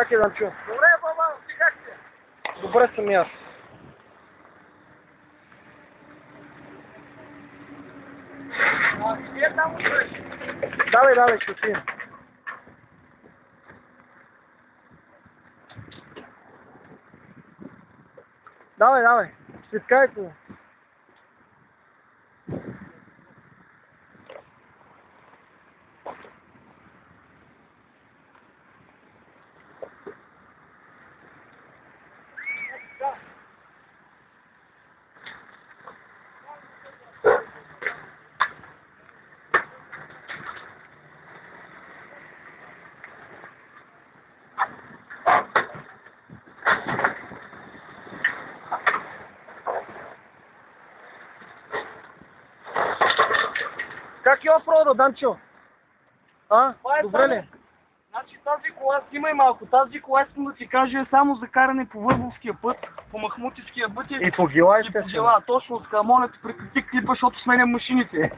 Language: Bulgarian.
Как е, Данчо? Добре, баба, ти как си? Добре съм и аз. Вие там отиваш? Давай, ще отидем. Давай, свиткайте го. Как е офрода, Данчо? Добре ли? Значи тази кола, снимай малко, тази кола искам да ти кажа е само за каране по Върбовския път, по Махмутиския път И по гила, и по гила. Точно така, моля те прекрати клипа, защото сменям машините.